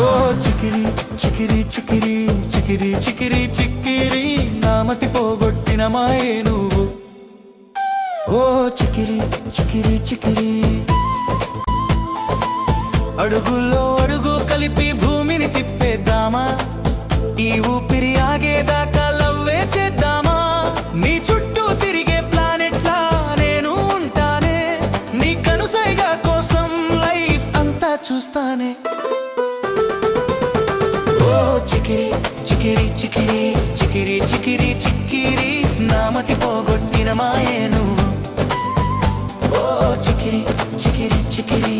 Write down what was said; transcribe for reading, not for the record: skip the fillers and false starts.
ఓ చికిరి చికిరి చికిరి చికిరి చికిరి చిక్కిరి నామతి పోగొట్టిన మాయే నువ్వు. ఓ చికిరి చికిరి చికిరి అడుగుల్లో అడుగు కలిపి భూమిని తిప్పేద్దామా, ఈ ఊపిరి ఆగేదాకా లవ్వే చేద్దామా. నీ చుట్టూ తిరిగే ప్లానెట్లా నేను ఉంటానే, నీ కనుసైగా కోసం లైఫ్ అంతా చూస్తానే. ఓ చికిరి చికిరి చికిరి చికిరి చికిరి చిక్కిరి నామతి పోగొట్టిన మాయే నువ్వు. ఓ చికిరి చికిరి చికిరి